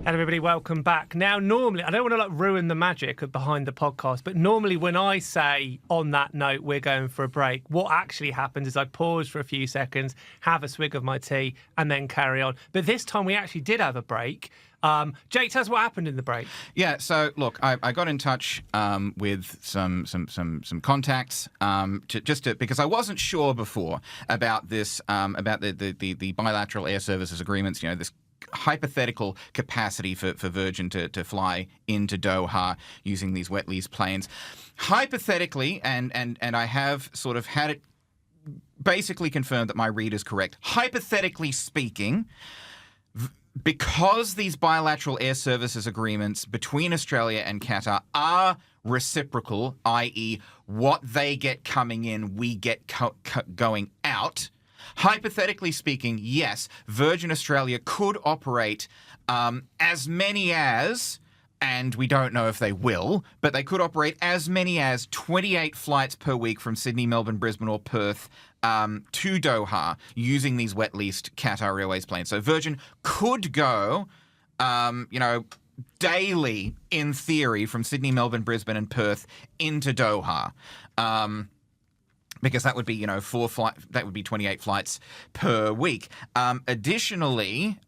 And everybody, welcome back. Now, normally, I don't want to ruin the magic of behind the podcast, but normally when I say on that note, we're going for a break, what actually happens is I pause for a few seconds, have a swig of my tea, and then carry on. But this time we actually did have a break. Jake, tell us what happened in the break. Yeah, so look, I got in touch with some contacts because I wasn't sure before about this about the bilateral air services agreements. You know, this hypothetical capacity for Virgin to fly into Doha using these wet-leased planes. Hypothetically, and I have sort of had it basically confirmed that my read is correct. Hypothetically speaking, because these bilateral air services agreements between Australia and Qatar are reciprocal, i.e. what they get coming in, we get going out, hypothetically speaking, yes, Virgin Australia could operate as many as, and we don't know if they will, but they could operate as many as 28 flights per week from Sydney, Melbourne, Brisbane or Perth to Doha using these wet-leased Qatar Airways planes. So Virgin could go, daily, in theory, from Sydney, Melbourne, Brisbane and Perth into Doha. Because that would be, that would be 28 flights per week. Additionally,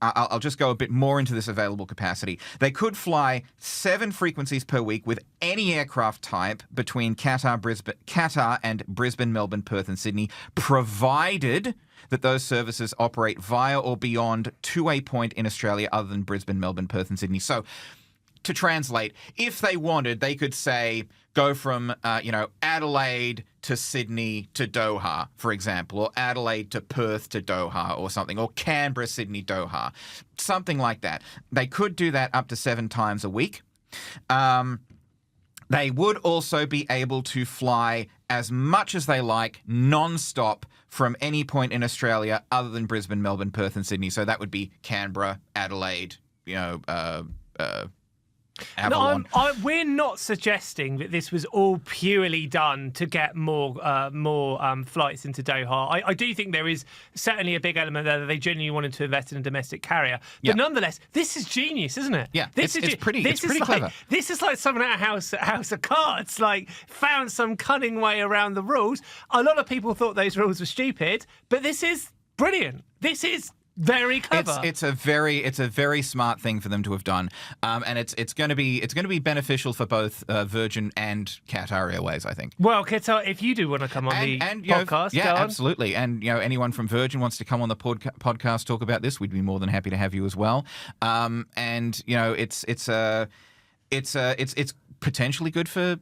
I'll just go a bit more into this available capacity. They could fly 7 frequencies per week with any aircraft type between Qatar and Brisbane, Melbourne, Perth and Sydney, provided that those services operate via or beyond to a point in Australia other than Brisbane, Melbourne, Perth and Sydney. So, to translate, if they wanted, they could say go from, Adelaide to Sydney to Doha, for example, or Adelaide to Perth to Doha or something, or Canberra, Sydney, Doha, something like that. They could do that up to 7 times a week. They would also be able to fly as much as they like non-stop from any point in Australia other than Brisbane, Melbourne, Perth and Sydney. So that would be Canberra, Adelaide, No, we're not suggesting that this was all purely done to get more flights into Doha. I do think there is certainly a big element there that they genuinely wanted to invest in a domestic carrier. But nonetheless, this is genius, isn't it? Yeah, it's pretty clever. This is like someone at House of Cards, like found some cunning way around the rules. A lot of people thought those rules were stupid, but this is brilliant. This is very clever. It's a very smart thing for them to have done, and it's going to be beneficial for both Virgin and Qatar Airways, I think. Well, Qatar, if you do want to come on the podcast, yeah, absolutely. And anyone from Virgin wants to come on the podcast talk about this, we'd be more than happy to have you as well. It's potentially good for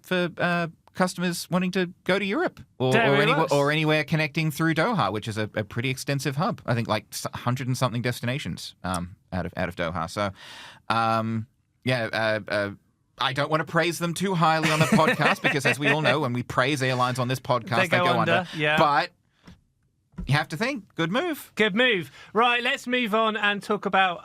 customers wanting to go to Europe or anywhere connecting through Doha, which is a pretty extensive hub. I think like 100 and something destinations out of Doha. So, I don't want to praise them too highly on the podcast because, as we all know, when we praise airlines on this podcast, they go under. Yeah. But you have to think, good move. Good move. Right, let's move on and talk about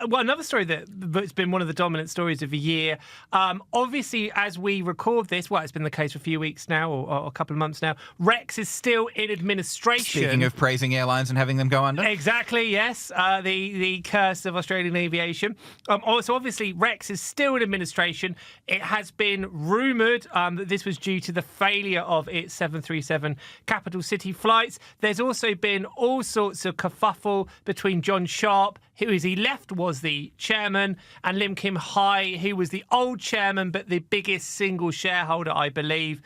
another story that's been one of the dominant stories of the year. Obviously, as we record this, it's been the case for a few weeks now or a couple of months now, Rex is still in administration. Speaking of praising airlines and having them go under. Exactly, yes. The curse of Australian aviation. Also, obviously, Rex is still in administration. It has been rumoured that this was due to the failure of its 737 capital city flights. There's also been all sorts of kerfuffle between John Sharp, who, as he left, was the chairman, and Lim Kim Hai, who was the old chairman but the biggest single shareholder, I believe.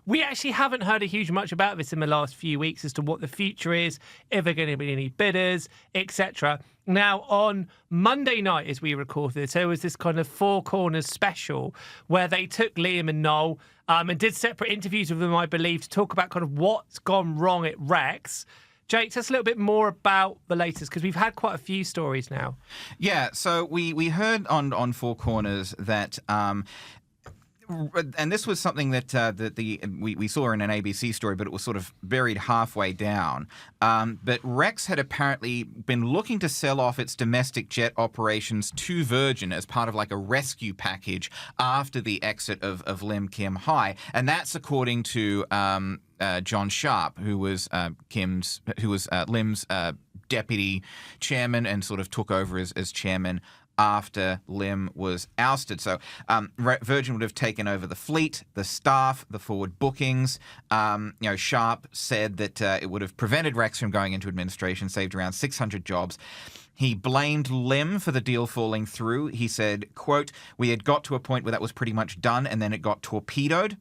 We actually haven't heard a huge much about this in the last few weeks as to what the future is, if there are going to be any bidders, etc. Now, on Monday night, as we record this, there was this kind of Four Corners special where they took Liam and Noel and did separate interviews with them, I believe, to talk about kind of what's gone wrong at Rex. Jake, tell us a little bit more about the latest, because we've had quite a few stories now. Yeah, so we heard on Four Corners that and this was something that we saw in an ABC story, but it was sort of buried halfway down. But Rex had apparently been looking to sell off its domestic jet operations to Virgin as part of like a rescue package after the exit of Lim Kim Hai, and that's according to John Sharp, who was Lim's deputy chairman and sort of took over as chairman after Lim was ousted. So Virgin would have taken over the fleet, the staff, the forward bookings. Sharp said that it would have prevented Rex from going into administration, saved around 600 jobs. He blamed Lim for the deal falling through. He said, quote, "We had got to a point where that was pretty much done, and then it got torpedoed."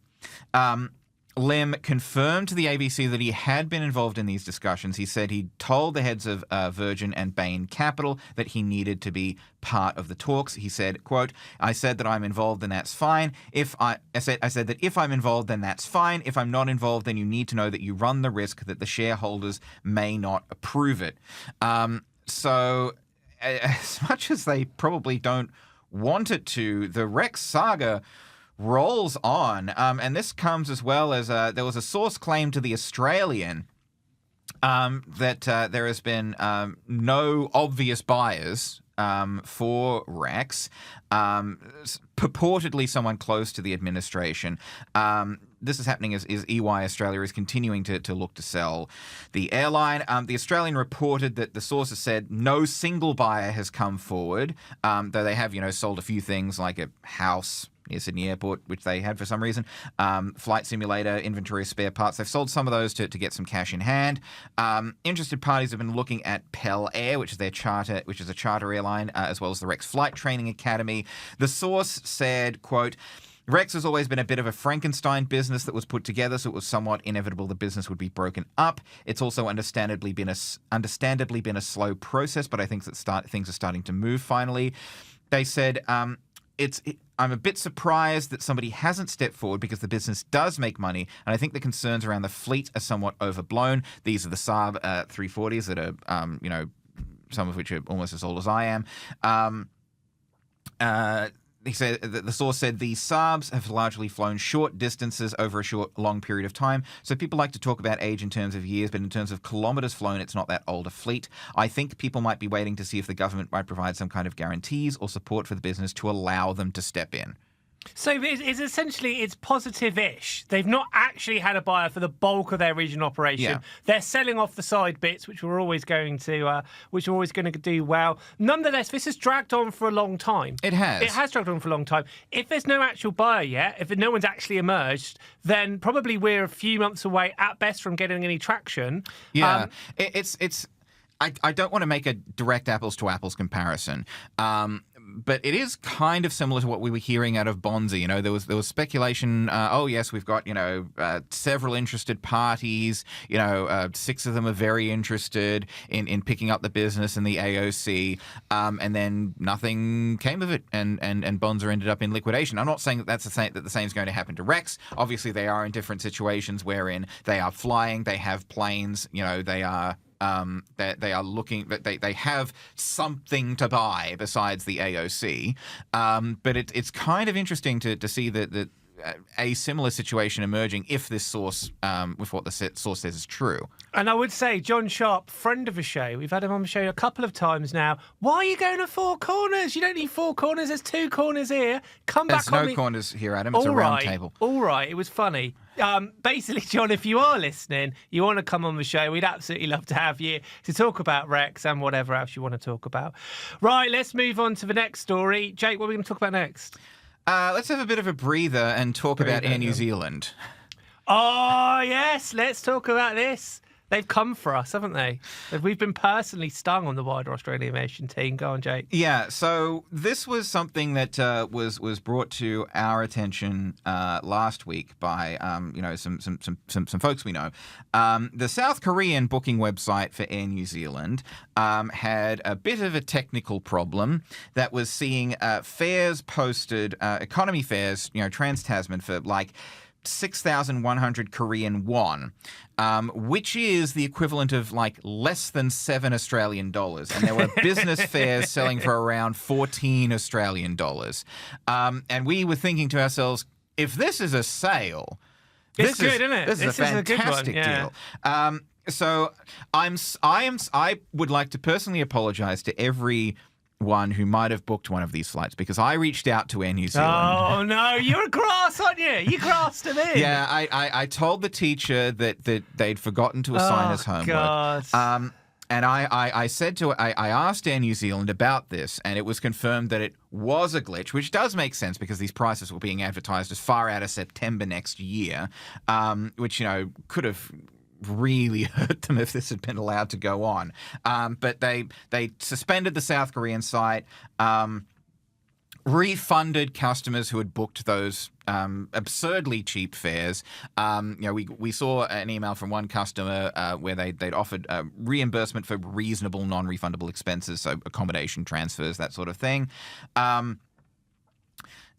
Lim confirmed to the ABC that he had been involved in these discussions. He said he told the heads of Virgin and Bain Capital that he needed to be part of the talks. He said, quote, "I said that I'm involved, then that's fine. I said that if I'm involved, then that's fine. If I'm not involved, then you need to know that you run the risk that the shareholders may not approve it." So as much as they probably don't want it to, the Rex saga rolls on. And this comes as well as there was a source claim to The Australian that there has been no obvious buyers for Rex, purportedly someone close to the administration. This is happening as EY Australia is continuing to look to sell the airline. The Australian reported that the sources said no single buyer has come forward, though they have, sold a few things like a house near Sydney Airport, which they had for some reason, flight simulator, inventory of spare parts. They've sold some of those to get some cash in hand. Interested parties have been looking at Pell Air, which is a charter airline, as well as the Rex Flight Training Academy. The source said, quote, "Rex has always been a bit of a Frankenstein business that was put together, so it was somewhat inevitable the business would be broken up. It's also understandably been a slow process, but I think that things are starting to move finally." They said, "I'm a bit surprised that somebody hasn't stepped forward because the business does make money, and I think the concerns around the fleet are somewhat overblown. These are the Saab 340s that are, some of which are almost as old as I am." He said that the source said these Saabs have largely flown short distances over a long period of time. So people like to talk about age in terms of years, but in terms of kilometres flown, it's not that old a fleet. I think people might be waiting to see if the government might provide some kind of guarantees or support for the business to allow them to step in. So it's essentially positive-ish. They've not actually had a buyer for the bulk of their regional operation. Yeah. They're selling off the side bits, which we're always going to do well. Nonetheless, this has dragged on for a long time. It has. It has dragged on for a long time. If there's no actual buyer yet, if no one's actually emerged, then probably we're a few months away at best from getting any traction. Yeah, I don't want to make a direct apples to apples comparison. But it is kind of similar to what we were hearing out of Bonza. There was speculation. Yes, we've got several interested parties. 6 of them are very interested in picking up the business and the AOC. And then nothing came of it, and Bonza ended up in liquidation. I'm not saying that the same is going to happen to Rex. Obviously, they are in different situations wherein they are flying, they have planes. They are. They are looking that they have something to buy besides the AOC, but it's kind of interesting to see that a similar situation emerging if this source, with what the source says, is true. And I would say John Sharp, friend of the show, we've had him on the show a couple of times now. Why are you going to 4 corners? You don't need 4 corners. There's 2 corners here. There's no corners here, Adam. It's a round table. All right. It was funny. Basically, John, if you are listening, you want to come on the show, we'd absolutely love to have you to talk about Rex and whatever else you want to talk about. Right, let's move on to the next story. Jake, what are we going to talk about next? Let's have a bit of a breather and talk about Air New Zealand. Oh, yes. Let's talk about this. They've come for us, haven't they? We've been personally stung on the wider Australian aviation team. Go on, Jake. Yeah, so this was something that was brought to our attention last week by some folks we know. The South Korean booking website for Air New Zealand had a bit of a technical problem that was seeing fares posted, economy fares, trans-Tasman for like 6,100 Korean won, which is the equivalent of like less than $7 Australian. And there were business fares selling for around 14 Australian dollars. And we were thinking to ourselves, if this is a sale, it's good, isn't it? This is a fantastic deal. So I would like to personally apologize to everyone who might have booked one of these flights, because I reached out to Air New Zealand. Oh no, you're a grass, aren't you? You grassed him in. Yeah, I told the teacher that they'd forgotten to assign us homework. God. And I asked Air New Zealand about this, and it was confirmed that it was a glitch, which does make sense because these prices were being advertised as far out of September next year, which, could have really hurt them if this had been allowed to go on. But they suspended the South Korean site, refunded customers who had booked those absurdly cheap fares. We saw an email from one customer where they'd offered reimbursement for reasonable non-refundable expenses, so accommodation transfers, that sort of thing.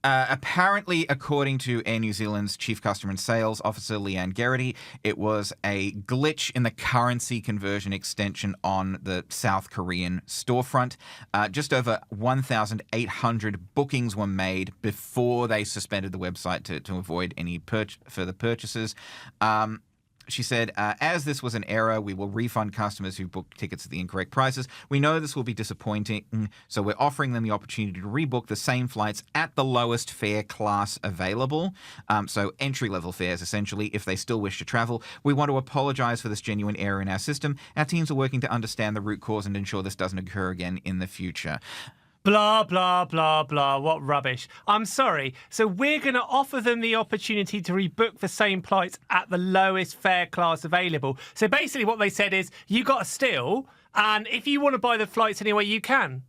Apparently, according to Air New Zealand's Chief Customer and Sales Officer, Leanne Geraghty, it was a glitch in the currency conversion extension on the South Korean storefront. Just over 1,800 bookings were made before they suspended the website to avoid any further purchases. She said, as this was an error, we will refund customers who booked tickets at the incorrect prices. We know this will be disappointing, so we're offering them the opportunity to rebook the same flights at the lowest fare class available. So entry-level fares, essentially, if they still wish to travel. We want to apologize for this genuine error in our system. Our teams are working to understand the root cause and ensure this doesn't occur again in the future. Blah, blah, blah, blah. What rubbish. I'm sorry. So we're going to offer them the opportunity to rebook the same flights at the lowest fare class available. So basically what they said is, you got to steal, and if you want to buy the flights anyway, you can.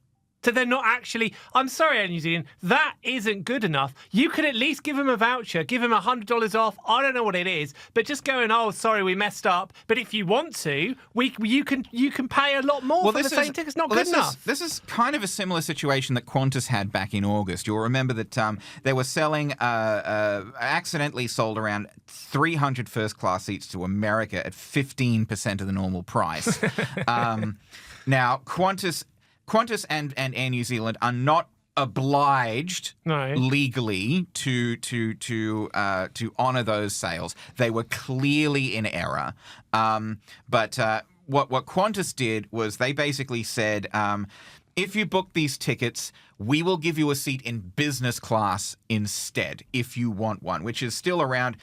So they're not actually... I'm sorry, Air New Zealand, that isn't good enough. You could at least give them a voucher, give them $100 off. I don't know what it is, but just going, oh, sorry, we messed up. But if you want to, you can pay a lot more for the same ticket. It's not good enough. This is kind of a similar situation that Qantas had back in August. You'll remember that they were selling, accidentally sold around 300 first-class seats to America at 15% of the normal price. Now, Qantas and Air New Zealand are not obliged legally to honour those sales. They were clearly in error. But what Qantas did was they basically said, if you book these tickets, we will give you a seat in business class instead if you want one, which is still around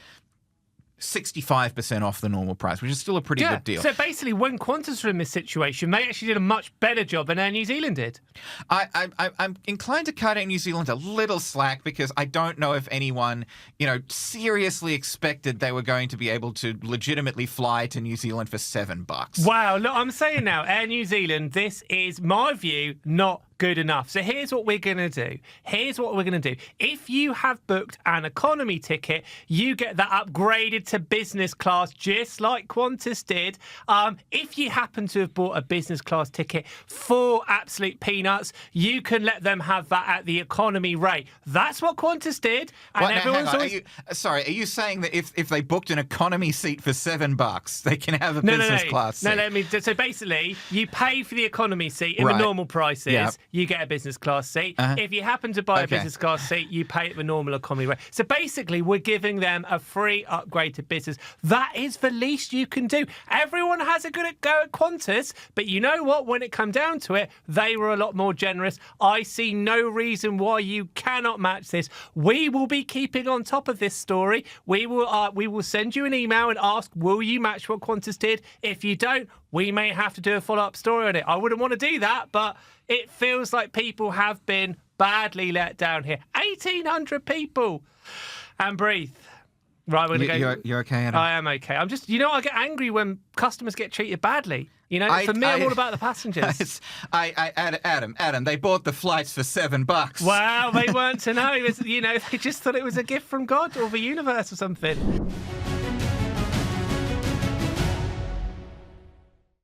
65% off the normal price, which is still a pretty good deal. So basically, when Qantas were in this situation, they actually did a much better job than Air New Zealand did. I'm inclined to cut Air New Zealand a little slack because I don't know if anyone, seriously expected they were going to be able to legitimately fly to New Zealand for $7. Wow, look, I'm saying now, Air New Zealand, this is, my view, not good enough. So here's what we're going to do. If you have booked an economy ticket, you get that upgraded to business class, just like Qantas did. If you happen to have bought a business class ticket for absolute peanuts, you can let them have that at the economy rate. That's what Qantas did. And are you saying that if they booked an economy seat for $7, they can have a business class seat? No, so basically, you pay for the economy seat in the normal prices. Yep. You get a business class seat. If you happen to buy a business class seat, you pay at the normal economy rate. So basically, we're giving them a free upgrade to business. That is the least you can do. Everyone has a good go at Qantas, but you know what? When it come down to it, they were a lot more generous. I see no reason why you cannot match this. We will be keeping on top of this story. We will send you an email and ask, will you match what Qantas did? If you don't, we may have to do a follow-up story on it. I wouldn't want to do that, but it feels like people have been badly let down here. 1,800 people. And breathe. Right, we're going to go. You're okay, Adam? I am okay. I'm just, I get angry when customers get treated badly. For me, I'm all about the passengers. Adam, they bought the flights for $7. Well, they weren't to know. They just thought it was a gift from God or the universe or something.